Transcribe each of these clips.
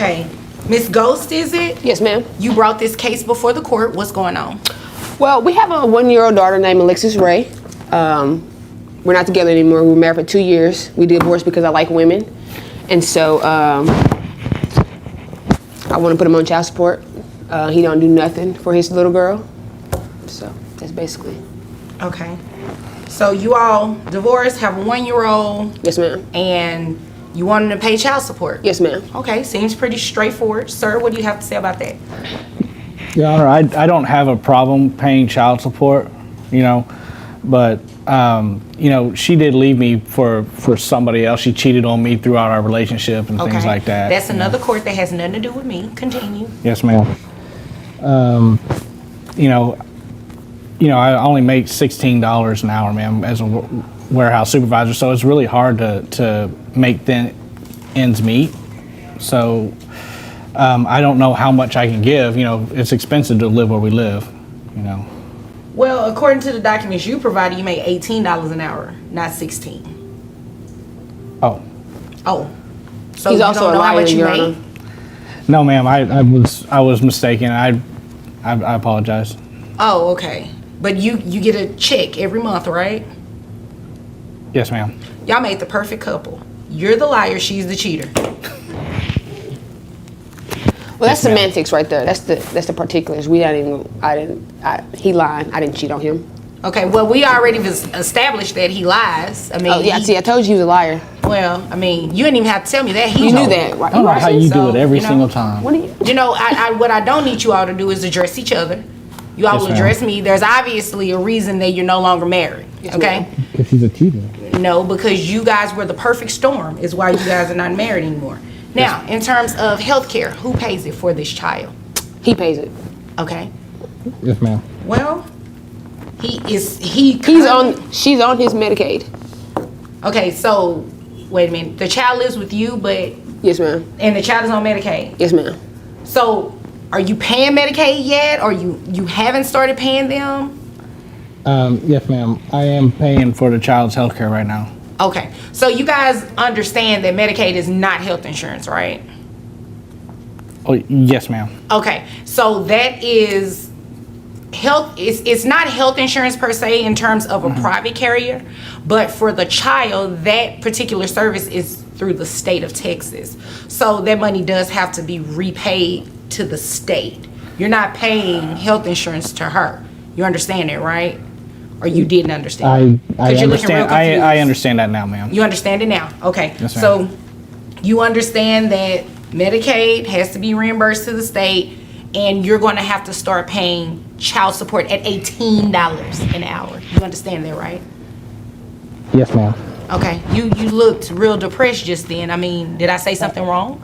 Okay. Miss Ghost, is it? Yes, ma'am. You brought this case before the court. What's going on? Well, we have a 1-year-old daughter named Alexis Ray. We're not together anymore. We were married for 2 years. We divorced because I like women. And so I want to put him on child support. He don't do nothing for his little girl. So that's basically. Okay. So you all divorced, have a 1-year-old. Yes, ma'am. And you want him to pay child support? Yes, ma'am. Okay, seems pretty straightforward. Sir, what do you have to say about that? Your Honor, I don't have a problem paying child support, but she did leave me for somebody else. She cheated on me throughout our relationship and things like that. That's another court that has nothing to do with me. Continue. Yes, ma'am. I only make $16 an hour, ma'am, as a warehouse supervisor, so it's really hard to make the ends meet. So I don't know how much I can give. It's expensive to live where we live. Well, according to the documents you provided, you make $18 an hour, not $16. Oh. So He's you also don't a know how liar, much you Your make? Honor. No, ma'am. I was mistaken. I apologize. Oh, okay. But you get a check every month, right? Yes, ma'am. Y'all made the perfect couple. You're the liar, she's the cheater. Well, that's semantics right there. That's the particulars. He lied. I didn't cheat on him. Okay, well, we already established that he lies. I mean, Oh, yeah, see, I told you he was a liar. Well, I mean, you didn't even have to tell me that. You knew that, right? I don't know how you do it every So, single time. What are you? What I don't need you all to do is address each other. You all Yes, will ma'am. address me. There's obviously a reason that you're no longer married. Okay? Because he's a cheater. No, because you guys were the perfect storm is why you guys are not married anymore. Now, in terms of health care, who pays it for this child? He pays it. Okay. Yes, ma'am. Well, she's She's on his Medicaid. Okay, so wait a minute. The child lives with you, Yes, ma'am. and the child is on Medicaid. Yes, ma'am. So, are you paying Medicaid yet, or you haven't started paying them? Yes, ma'am. I am paying for the child's health care right now. Okay, so you guys understand that Medicaid is not health insurance, right? Oh, yes, ma'am. Okay, so that is health. It's not health insurance per se in terms of a private carrier, but for the child, that particular service is through the state of Texas. So that money does have to be repaid to the state. You're not paying health insurance to her. You understand that, right? Or you didn't understand? I 'Cause you're looking real understand. confused. I understand that now, ma'am. You understand it now? Okay. Yes, ma'am. So you understand that Medicaid has to be reimbursed to the state, and you're going to have to start paying child support at $18 an hour. You understand that, right? Yes, ma'am. Okay. You looked real depressed just then. I mean, did I say something wrong?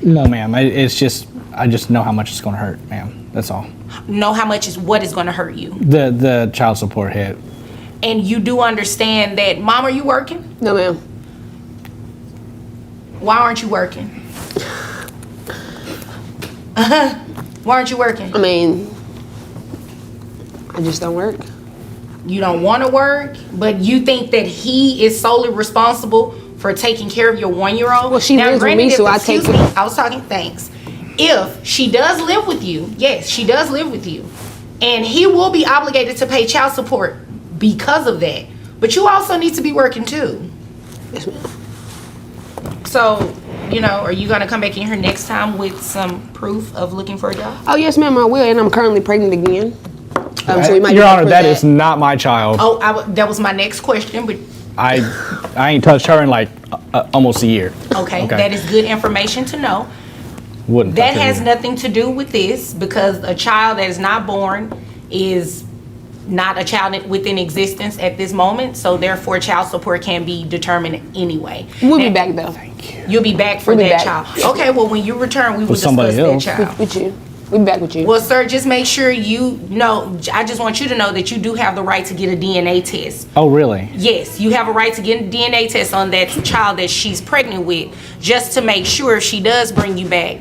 No, ma'am. It's just I just know how much it's going to hurt, ma'am. That's all. Know how much is what is going to hurt you. The child support hit. And you do understand that, Mom, are you working? No, ma'am. Why aren't you working? Why aren't you working? I mean, I just don't work. You don't want to work, but you think that he is solely responsible for taking care of your 1-year-old? Well, she lives with me, so I take excuse it. me, I was talking, thanks. If she does live with you, yes, she does live with you, and he will be obligated to pay child support because of that. But you also need to be working too. Yes, ma'am. So, are you going to come back in here next time with some proof of looking for a job? Oh, yes, ma'am, I will, and I'm currently pregnant again. So we might Your get Honor, for that is not my child. Oh, that was my next question, but I ain't touched her in like almost a year. okay, that is good information to know. Wouldn't That touch her has either. nothing to do with this, because a child that is not born is not a child within existence at this moment, so therefore child support can be determined anyway. We'll be back, though. You'll be back for We'll be that back. child. Okay, well, when you return, we will discuss somebody that else. child. With you. We'll be back with you. Well, sir, just make sure you know, I just want you to know that you do have the right to get a DNA test. Oh, really? Yes, you have a right to get a DNA test on that child that she's pregnant with, just to make sure if she does bring you back,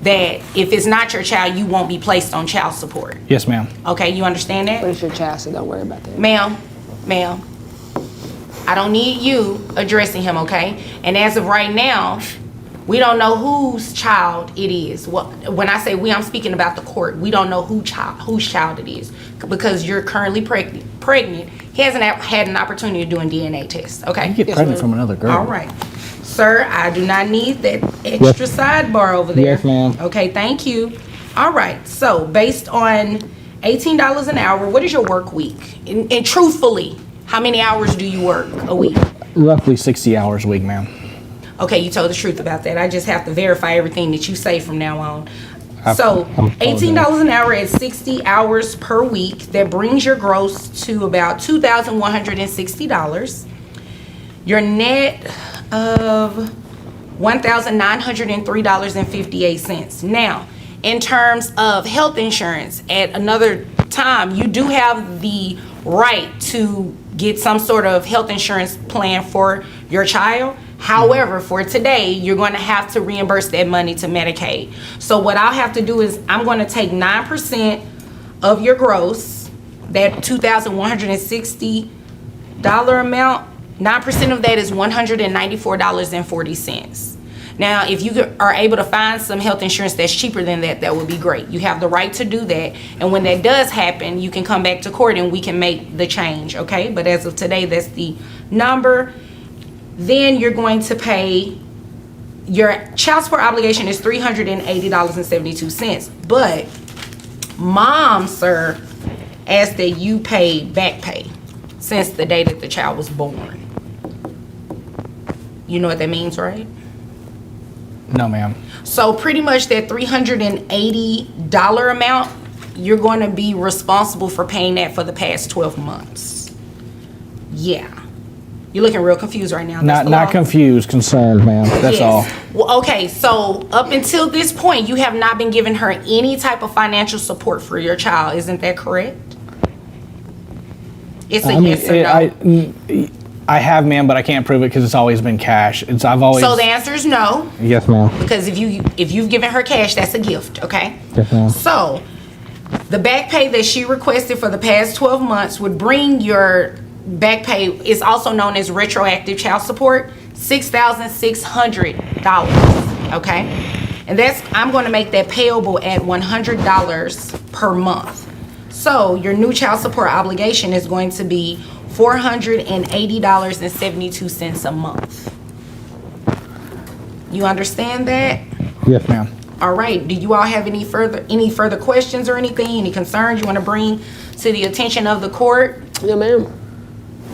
that if it's not your child, you won't be placed on child support. Yes, ma'am. Okay, you understand But that? it's your child, so don't worry about that. Ma'am, I don't need you addressing him, okay? And as of right now, We don't know whose child it is. Well, when I say we, I'm speaking about the court. We don't know whose child it is because you're currently pregnant. He hasn't had an opportunity of doing DNA tests. Okay. You get pregnant from another girl. All right. Sir, I do not need that extra sidebar over there. Yes, ma'am. Okay, thank you. All right. So based on $18 an hour, what is your work week? And truthfully, how many hours do you work a week? Roughly 60 hours a week, ma'am. Okay, you told the truth about that. I just have to verify everything that you say from now on. I'm $18 an hour at 60 hours per week. That brings your gross to about $2,160. Your net of $1,903.58. Now, in terms of health insurance, at another time, you do have the right to get some sort of health insurance plan for your child. However, for today, you're going to have to reimburse that money to Medicaid. So what I'll have to do is I'm going to take 9% of your gross, that $2,160 amount. 9% of that is $194.40. Now, if you are able to find some health insurance that's cheaper than that, that would be great. You have the right to do that. And when that does happen, you can come back to court and we can make the change, okay? But as of today, that's the number. Then you're going to pay, your child support obligation is $380.72. But mom, sir, asked that you pay back pay since the day that the child was born. You know what that means, right? No, ma'am. So pretty much that $380 amount, you're going to be responsible for paying that for the past 12 months. Yeah. You're looking real confused right now. That's the Not law. confused, concerned, ma'am. That's all. Yes. Well, okay, so up until this point, you have not been giving her any type of financial support for your child. Isn't that correct? It's a yes or no. I have, ma'am, but I can't prove it because it's always been cash. I've always. So the answer is no, Yes, ma'am. because if you've given her cash, that's a gift, okay? Yes, ma'am. So the back pay that she requested for the past 12 months would bring your back pay, is also known as retroactive child support, $6,600, okay? And I'm going to make that payable at $100 per month. So your new child support obligation is going to be $480.72 a month. You understand that? Yes, ma'am. All right. Do you all have any further questions or anything? Any concerns you want to bring to the attention of the court? No, ma'am.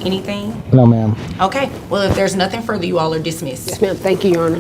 Anything? No, ma'am. Okay. Well, if there's nothing further, you all are dismissed. Yes, ma'am. Thank you, Your Honor.